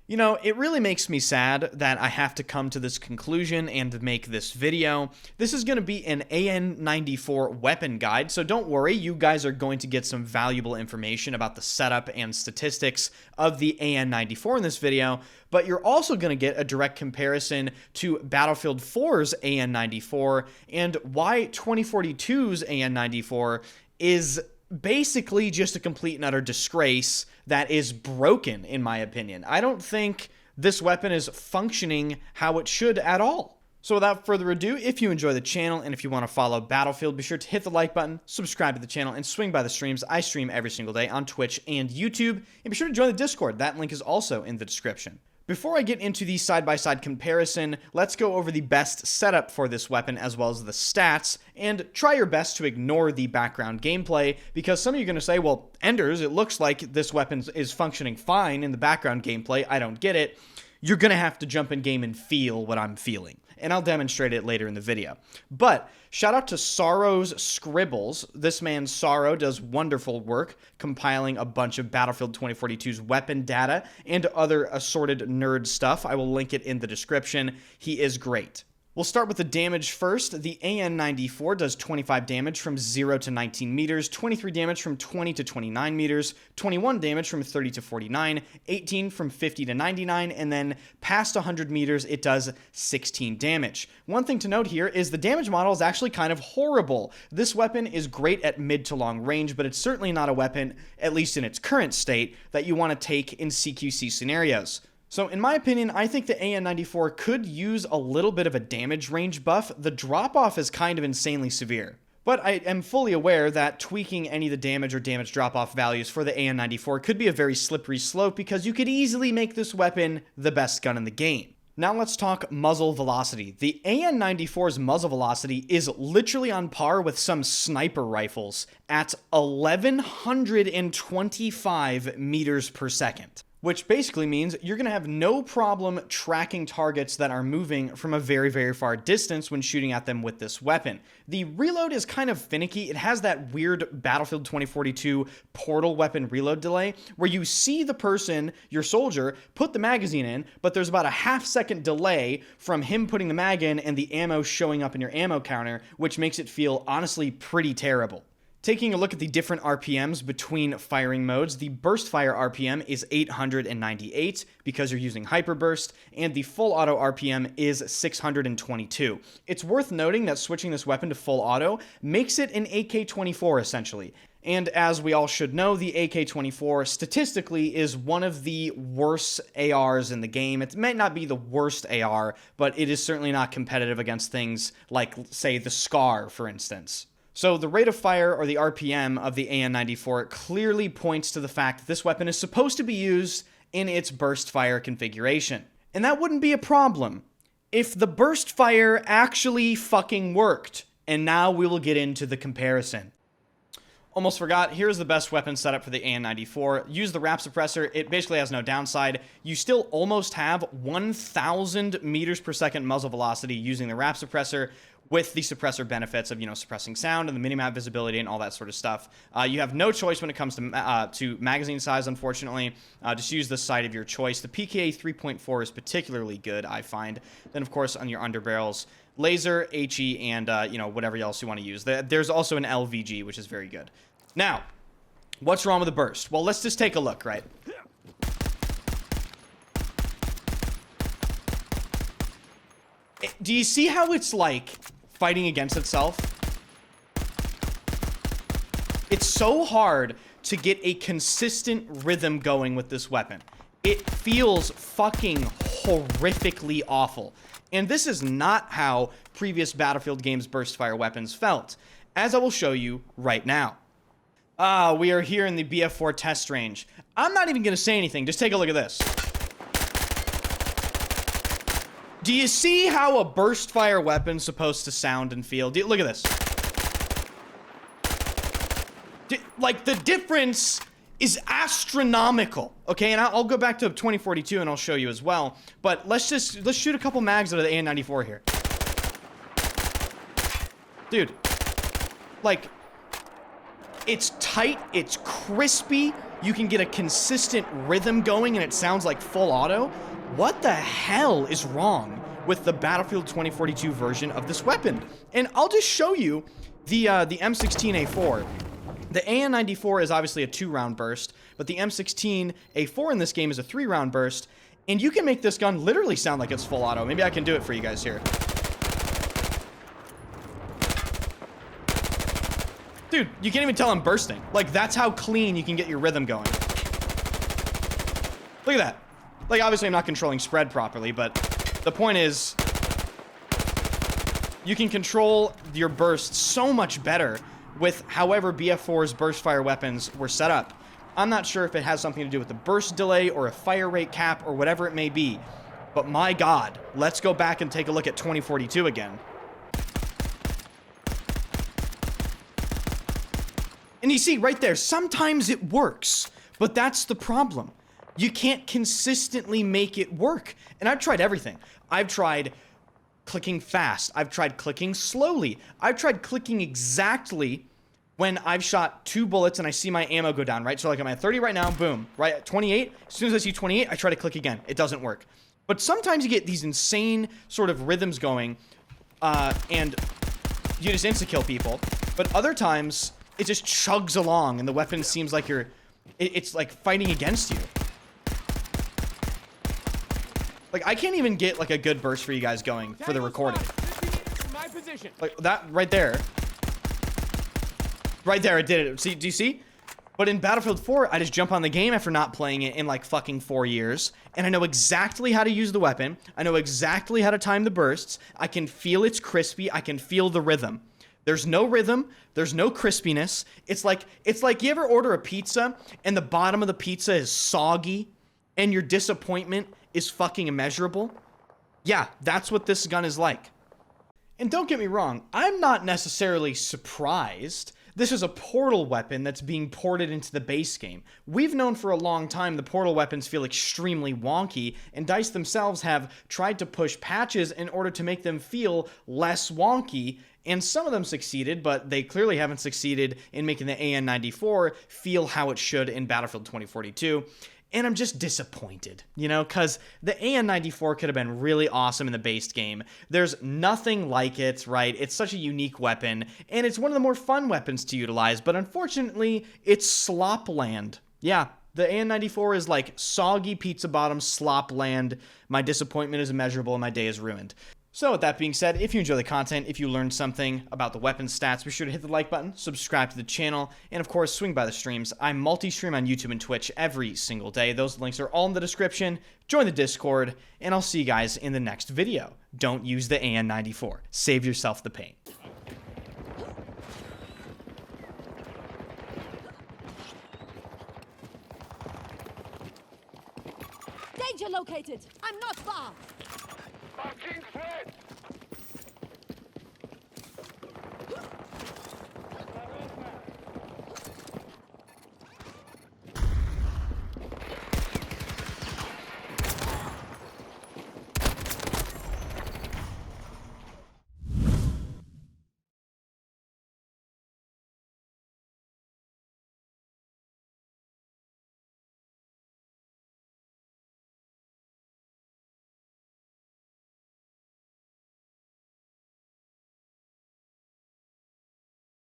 You know, it really makes me sad that I have to come to this conclusion and make this video. This is going to be an AN-94 weapon guide, so don't worry, you guys are going to get some valuable information about the setup and statistics of the AN-94 in this video, but you're also going to get a direct comparison to Battlefield 4's AN-94 and why 2042's AN-94 is basically just a complete and utter disgrace that is broken, in my opinion. I don't think this weapon is functioning how it should at all. So without further ado, if you enjoy the channel and if you want to follow Battlefield, be sure to hit the like button, subscribe to the channel, and swing by the streams. I stream every single day on Twitch and YouTube. And be sure to join the Discord. That link is also in the description. Before I get into the side-by-side comparison, let's go over the best setup for this weapon as well as the stats, and try your best to ignore the background gameplay, because some of you are going to say, well, Enders, it looks like this weapon is functioning fine in the background gameplay, I don't get it. You're going to have to jump in game and feel what I'm feeling, and I'll demonstrate it later in the video. But shout out to Sorrow's Scribbles. This man Sorrow does wonderful work compiling a bunch of Battlefield 2042's weapon data and other assorted nerd stuff. I will link it in the description. He is great. We'll start with the damage first. The AN-94 does 25 damage from 0 to 19 meters, 23 damage from 20 to 29 meters, 21 damage from 30 to 49, 18 from 50 to 99, and then past 100 meters, it does 16 damage. One thing to note here is the damage model is actually kind of horrible. This weapon is great at mid to long range, but it's certainly not a weapon, at least in its current state, that you want to take in CQC scenarios. So in my opinion, I think the AN-94 could use a little bit of a damage range buff. The drop-off is kind of insanely severe. But I am fully aware that tweaking any of the damage or damage drop-off values for the AN-94 could be a very slippery slope, because you could easily make this weapon the best gun in the game. Now let's talk muzzle velocity. The AN-94's muzzle velocity is literally on par with some sniper rifles at 1125 meters per second. Which basically means you're going to have no problem tracking targets that are moving from a very, very far distance when shooting at them with this weapon. The reload is kind of finicky. It has that weird Battlefield 2042 portal weapon reload delay where you see the person, your soldier, put the magazine in, but there's about a half-second delay from him putting the mag in and the ammo showing up in your ammo counter, which makes it feel honestly pretty terrible. Taking a look at the different RPMs between firing modes, the burst fire RPM is 898 because you're using hyperburst, and the full auto RPM is 622. It's worth noting that switching this weapon to full auto makes it an AK-24 essentially. And as we all should know, the AK-24 statistically is one of the worst ARs in the game. It might not be the worst AR, but it is certainly not competitive against things like, say, the SCAR, for instance. So the rate of fire, or the RPM, of the AN-94 clearly points to the fact that this weapon is supposed to be used in its burst fire configuration. And that wouldn't be a problem if the burst fire actually fucking worked. And now we will get into the comparison. Almost forgot, here's the best weapon setup for the AN-94. Use the wrap suppressor. It basically has no downside. You still almost have 1,000 meters per second muzzle velocity using the wrap suppressor, with the suppressor benefits of, suppressing sound and the minimap visibility and all that sort of stuff. You have no choice when it comes to magazine size, unfortunately. Just use the sight of your choice. The PKA 3.4 is particularly good, I find. Then, of course, on your underbarrels, laser, HE, and, whatever else you want to use. There's also an LVG, which is very good. Now, what's wrong with the burst? Well, let's just take a look, right? Do you see how it's like fighting against itself? It's so hard to get a consistent rhythm going with this weapon. It feels fucking horrifically awful. And this is not how previous Battlefield games' burst fire weapons felt, as I will show you right now. We are here in the BF4 test range. I'm not even going to say anything, just take a look at this. Do you see how a burst fire weapon's supposed to sound and feel? Look at this. Like, the difference is astronomical, okay? And I'll go back to 2042 and I'll show you as well. But let's shoot a couple mags out of the AN-94 here. Dude. Like, It's tight, it's crispy, you can get a consistent rhythm going and it sounds like full auto. What the hell is wrong with the Battlefield 2042 version of this weapon? And I'll just show you the M16A4. The AN-94 is obviously a 2-round burst, but the M16A4 in this game is a 3-round burst, and you can make this gun literally sound like it's full auto. Maybe I can do it for you guys here. Dude, you can't even tell I'm bursting. Like, that's how clean you can get your rhythm going. Look at that. Like, obviously I'm not controlling spread properly, but the point is, you can control your burst so much better with however BF4's burst fire weapons were set up. I'm not sure if it has something to do with the burst delay or a fire rate cap or whatever it may be, but my God, let's go back and take a look at 2042 again. And you see right there, sometimes it works, but that's the problem. You can't consistently make it work. And I've tried everything. I've tried clicking fast. I've tried clicking slowly. I've tried clicking exactly when I've shot 2 bullets and I see my ammo go down, right? So like I'm at 30 right now, boom, right at 28. As soon as I see 28, I try to click again. It doesn't work. But sometimes you get these insane sort of rhythms going and you just insta-kill people. But other times, it just chugs along and the weapon seems like it's like fighting against you. Like, I can't even get like a good burst for you guys going for the recording. Like that right there. Right there, it did it. See, do you see? But in Battlefield 4, I just jump on the game after not playing it in like fucking 4 years. And I know exactly how to use the weapon. I know exactly how to time the bursts. I can feel it's crispy. I can feel the rhythm. There's no rhythm. There's no crispiness. It's like you ever order a pizza and the bottom of the pizza is soggy and your disappointment is fucking immeasurable? Yeah, that's what this gun is like. And don't get me wrong, I'm not necessarily surprised. This is a Portal weapon that's being ported into the base game. We've known for a long time the Portal weapons feel extremely wonky, and DICE themselves have tried to push patches in order to make them feel less wonky, and some of them succeeded, but they clearly haven't succeeded in making the AN-94 feel how it should in Battlefield 2042. And I'm just disappointed, you know, because the AN-94 could have been really awesome in the base game. There's nothing like it, right? It's such a unique weapon, and it's one of the more fun weapons to utilize, but unfortunately, it's slopland. Yeah, the AN-94 is like soggy pizza bottom slopland. My disappointment is immeasurable, and my day is ruined. So with that being said, if you enjoy the content, if you learned something about the weapon stats, be sure to hit the like button, subscribe to the channel, and of course, swing by the streams. I multi-stream on YouTube and Twitch every single day. Those links are all in the description. Join the Discord, and I'll see you guys in the next video. Don't use the AN-94. Save yourself the pain. Danger located! I'm not far!